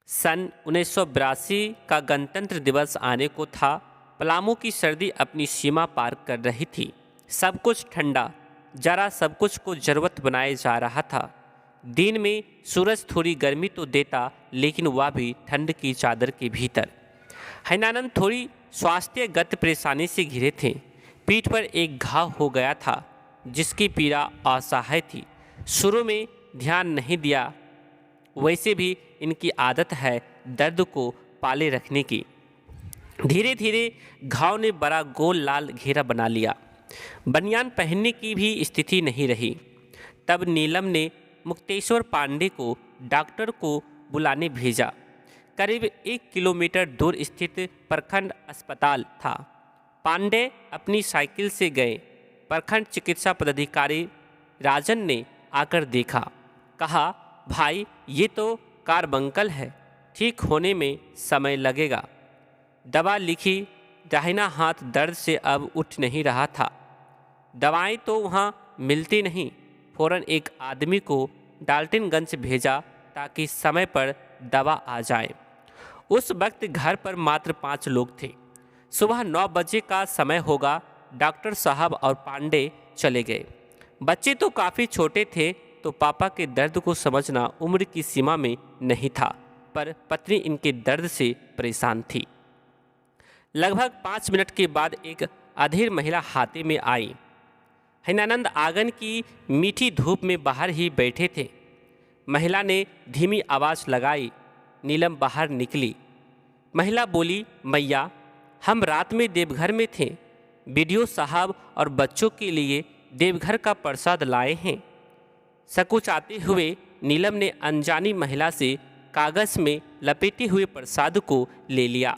सन 1982 का गणतंत्र दिवस आने को था। पलामू की सर्दी अपनी सीमा पार कर रही थी। सब कुछ ठंडा, जरा सब कुछ को ज़रूरत बनाए जा रहा था। दिन में सूरज थोड़ी गर्मी तो देता, लेकिन वह भी ठंड की चादर के भीतर। हैनानंद थोड़ी स्वास्थ्यगत परेशानी से घिरे थे। पीठ पर एक घाव हो गया था, जिसकी पीड़ा असहाय थी। शुरू में ध्यान नहीं दिया, वैसे भी इनकी आदत है दर्द को पाले रखने की। धीरे धीरे घाव ने बड़ा गोल लाल घेरा बना लिया। बनियान पहनने की भी स्थिति नहीं रही। तब नीलम ने मुक्तेश्वर पांडे को डॉक्टर को बुलाने भेजा। करीब 1 किलोमीटर दूर स्थित प्रखंड अस्पताल था। पांडे अपनी साइकिल से गए। प्रखंड चिकित्सा पदाधिकारी राजन ने आकर देखा, कहा, भाई ये तो कार्बंकल है, ठीक होने में समय लगेगा। दवा लिखी। दाहिना हाथ दर्द से अब उठ नहीं रहा था। दवाएं तो वहाँ मिलती नहीं। फौरन एक आदमी को डाल्टनगंज भेजा ताकि समय पर दवा आ जाए। उस वक्त घर पर मात्र 5 लोग थे। सुबह 9 बजे का समय होगा। डॉक्टर साहब और पांडे चले गए। बच्चे तो काफ़ी छोटे थे, तो पापा के दर्द को समझना उम्र की सीमा में नहीं था, पर पत्नी इनके दर्द से परेशान थी। लगभग 5 मिनट के बाद एक अधेड़ महिला हाथे में आई। हैनानंद आंगन की मीठी धूप में बाहर ही बैठे थे। महिला ने धीमी आवाज़ लगाई। नीलम बाहर निकली। महिला बोली, मैया, हम रात में देवघर में थे। बीडीओ साहब और बच्चों के लिए देवघर का प्रसाद लाए हैं। सकुचाते हुए नीलम ने अनजानी महिला से कागज़ में लपेटे हुए प्रसाद को ले लिया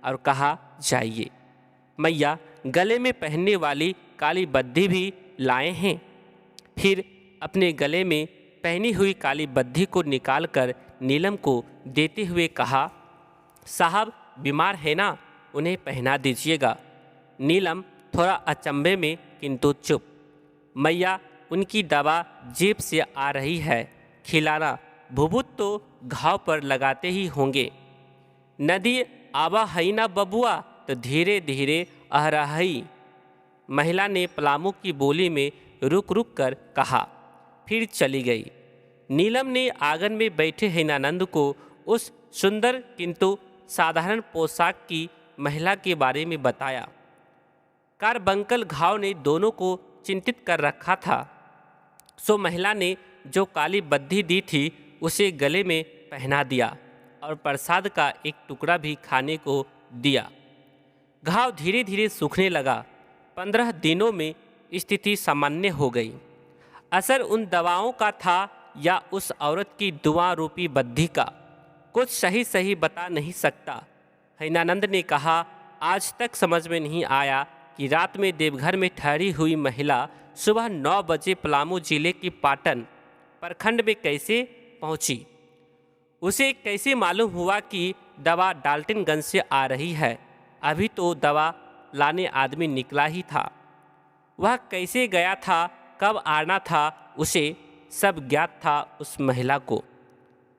और कहा, जाइए। मैया, गले में पहनने वाली काली बद्धी भी लाए हैं। फिर अपने गले में पहनी हुई काली बद्धी को निकालकर नीलम को देते हुए कहा, साहब बीमार है ना, उन्हें पहना दीजिएगा। नीलम थोड़ा अचंभे में किंतु चुप। मैया, उनकी दवा जेब से आ रही है, खिलाना। भुभुत तो घाव पर लगाते ही होंगे। नदी आवा हई ना बबुआ, तो धीरे धीरे अहरहई। महिला ने पलामू की बोली में रुक रुक कर कहा, फिर चली गई। नीलम ने आंगन में बैठे हैनानंद को उस सुंदर किंतु साधारण पोशाक की महिला के बारे में बताया। कार्बंकल घाव ने दोनों को चिंतित कर रखा था। सो महिला ने जो काली बद्धी दी थी उसे गले में पहना दिया और प्रसाद का एक टुकड़ा भी खाने को दिया। घाव धीरे धीरे सूखने लगा। 15 दिनों में स्थिति सामान्य हो गई। असर उन दवाओं का था या उस औरत की दुआ रूपी बद्धी का, कुछ सही सही बता नहीं सकता। हैनानंद ने कहा, आज तक समझ में नहीं आया कि रात में देवघर में ठहरी हुई महिला सुबह 9 बजे पलामू जिले की पाटन प्रखंड में कैसे पहुंची। उसे कैसे मालूम हुआ कि दवा डाल्टनगंज से आ रही है। अभी तो दवा लाने आदमी निकला ही था। वह कैसे गया था, कब आना था, उसे सब ज्ञात था उस महिला को।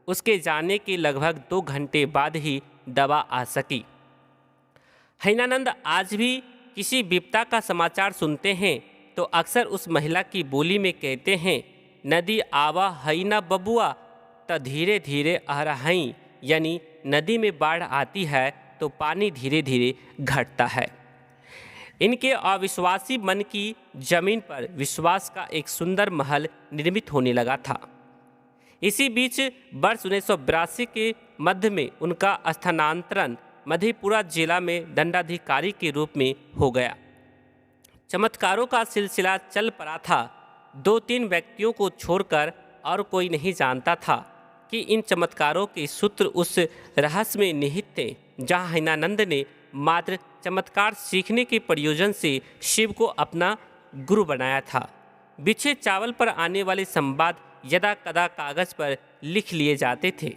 उसके जाने के लगभग 2 घंटे बाद ही दवा आ सकी। हैनानंद आज भी किसी विपदा का समाचार सुनते हैं तो अक्सर उस महिला की बोली में कहते हैं, नदी आवा हई ना बबुआ, तो धीरे धीरे अहरहई, यानी नदी में बाढ़ आती है तो पानी धीरे धीरे घटता है। इनके अविश्वासी मन की जमीन पर विश्वास का एक सुंदर महल निर्मित होने लगा था। इसी बीच वर्ष 1982 के मध्य में उनका स्थानांतरण मधेपुरा जिला में दंडाधिकारी के रूप में हो गया। चमत्कारों का सिलसिला चल पड़ा था। 2-3 व्यक्तियों को छोड़कर और कोई नहीं जानता था कि इन चमत्कारों के सूत्र उस रहस्य में निहित थे जहाँ हैनानंद ने मात्र चमत्कार सीखने के प्रयोजन से शिव को अपना गुरु बनाया था। बिछे चावल पर आने वाले संवाद यदा कदा कागज पर लिख लिए जाते थे।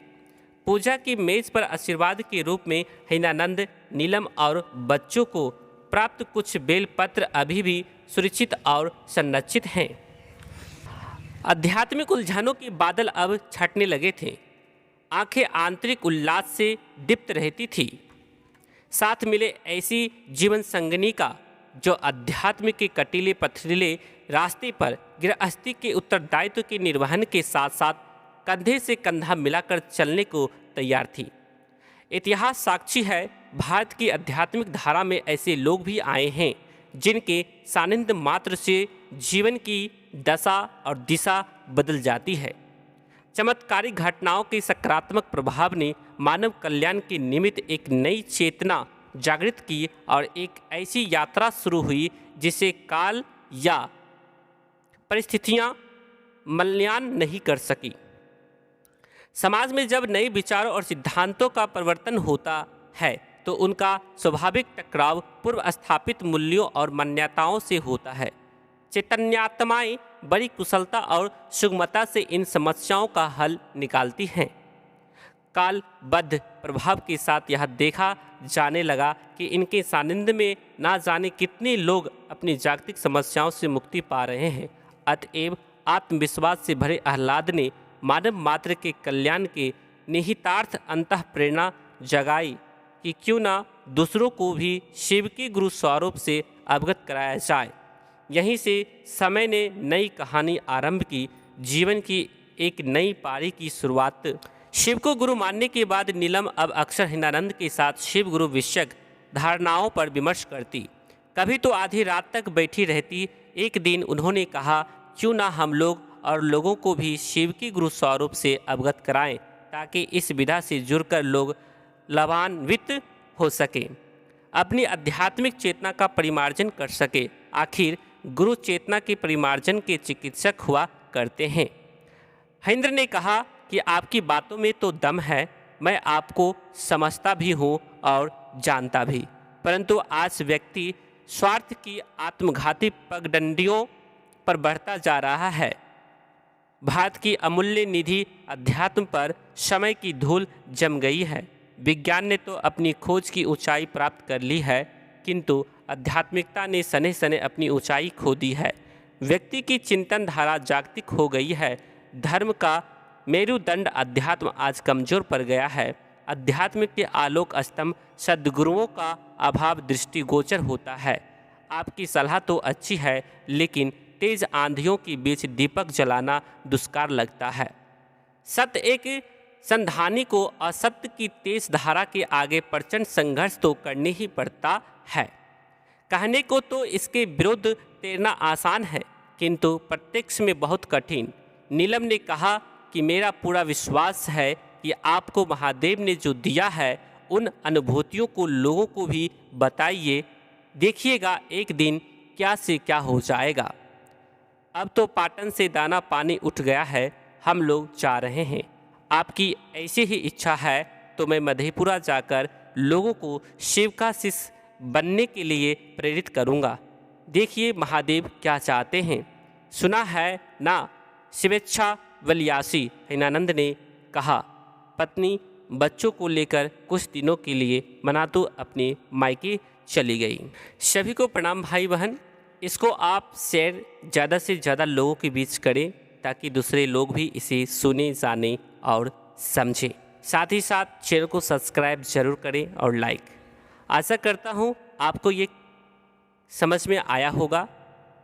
पूजा की मेज पर आशीर्वाद के रूप में हैनानंद, नीलम और बच्चों को प्राप्त कुछ बेलपत्र अभी भी सुरक्षित और संरक्षित हैं। आध्यात्मिक उलझनों के बादल अब छटने लगे थे। आंखें आंतरिक उल्लास से दीप्त रहती थी। साथ मिले ऐसी जीवन संगनी का जो अध्यात्म के कटीले पथरीले रास्ते पर गृहस्थी के उत्तरदायित्व के निर्वहन के साथ साथ कंधे से कंधा मिलाकर चलने को तैयार थी। इतिहास साक्षी है, भारत की आध्यात्मिक धारा में ऐसे लोग भी आए हैं जिनके सानिध्य मात्र से जीवन की दशा और दिशा बदल जाती है। चमत्कारिक घटनाओं के सकारात्मक प्रभाव ने मानव कल्याण के निमित्त एक नई चेतना जागृत की और एक ऐसी यात्रा शुरू हुई जिसे काल या परिस्थितियां मूल्यांकन नहीं कर सकी। समाज में जब नए विचारों और सिद्धांतों का परिवर्तन होता है तो उनका स्वाभाविक टकराव पूर्व स्थापित मूल्यों और मान्यताओं से होता है। चैतन्यात्माएं बड़ी कुशलता और सुगमता से इन समस्याओं का हल निकालती हैं। कालबद्ध प्रभाव के साथ यह देखा जाने लगा कि इनके सानिध्य में ना जाने कितने लोग अपनी जागतिक समस्याओं से मुक्ति पा रहे हैं। अतएव आत्मविश्वास से भरे आह्लाद ने मानव मात्र के कल्याण के निहितार्थ अंतः प्रेरणा जगाई कि क्यों ना दूसरों को भी शिव के गुरु स्वरूप से अवगत कराया जाए। यहीं से समय ने नई कहानी आरंभ की, जीवन की एक नई पारी की शुरुआत। शिव को गुरु मानने के बाद नीलम अब अक्सर हिंदानंद के साथ शिव गुरु विषयक धारणाओं पर विमर्श करती। कभी तो आधी रात तक बैठी रहती। एक दिन उन्होंने कहा, क्यों ना हम लोग और लोगों को भी शिव के गुरु स्वरूप से अवगत कराएं ताकि इस विधा से जुड़कर लोग लाभान्वित हो सके, अपनी आध्यात्मिक चेतना का परिमार्जन कर सके। आखिर गुरु चेतना के परिमार्जन के चिकित्सक हुआ करते हैं। हेंद्र ने कहा कि आपकी बातों में तो दम है, मैं आपको समझता भी हूँ और जानता भी, परंतु आज व्यक्ति स्वार्थ की आत्मघाती पगडंडियों पर बढ़ता जा रहा है। भारत की अमूल्य निधि अध्यात्म पर समय की धूल जम गई है। विज्ञान ने तो अपनी खोज की ऊंचाई प्राप्त कर ली है, किंतु आध्यात्मिकता ने सने सने अपनी ऊंचाई खो दी है। व्यक्ति की चिंतन धारा जागतिक हो गई है। धर्म का मेरुदंड अध्यात्म आज कमजोर पड़ गया है। अध्यात्म के आलोक स्तंभ सद्गुरुओं का अभाव दृष्टिगोचर होता है। आपकी सलाह तो अच्छी है, लेकिन तेज आंधियों के बीच दीपक जलाना दुष्कार लगता है। सत्य एक संधानी को असत्य की तेज धारा के आगे प्रचंड संघर्ष तो करने ही पड़ता है। कहने को तो इसके विरुद्ध तैरना आसान है, किंतु प्रत्यक्ष में बहुत कठिन। नीलम ने कहा कि मेरा पूरा विश्वास है कि आपको महादेव ने जो दिया है उन अनुभूतियों को लोगों को भी बताइए। देखिएगा एक दिन क्या से क्या हो जाएगा। अब तो पाटन से दाना पानी उठ गया है, हम लोग जा रहे हैं। आपकी ऐसी ही इच्छा है तो मैं मधेपुरा जाकर लोगों को शिव का शिष्य बनने के लिए प्रेरित करूंगा। देखिए महादेव क्या चाहते हैं। सुना है ना, शिवेच्छा वल्यासी, हिनानंद ने कहा। पत्नी बच्चों को लेकर कुछ दिनों के लिए मनातू अपने मायके चली गई। सभी को प्रणाम भाई बहन। इसको आप शेयर ज़्यादा से ज़्यादा लोगों के बीच करें ताकि दूसरे लोग भी इसे सुने, जाने और समझें। साथ ही साथ चैनल को सब्सक्राइब जरूर करें और लाइक। आशा करता हूँ आपको ये समझ में आया होगा।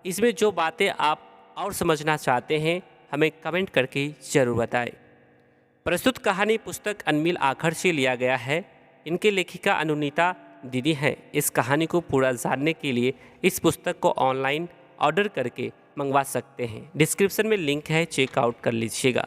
इसमें जो बातें आप और समझना चाहते हैं हमें कमेंट करके ज़रूर बताएं। प्रस्तुत कहानी पुस्तक अनमिल आखर से लिया गया है। इनके लेखिका अनुनीता दीदी हैं। इस कहानी को पूरा जानने के लिए इस पुस्तक को ऑनलाइन ऑर्डर करके मंगवा सकते हैं। डिस्क्रिप्शन में लिंक है, चेकआउट कर लीजिएगा।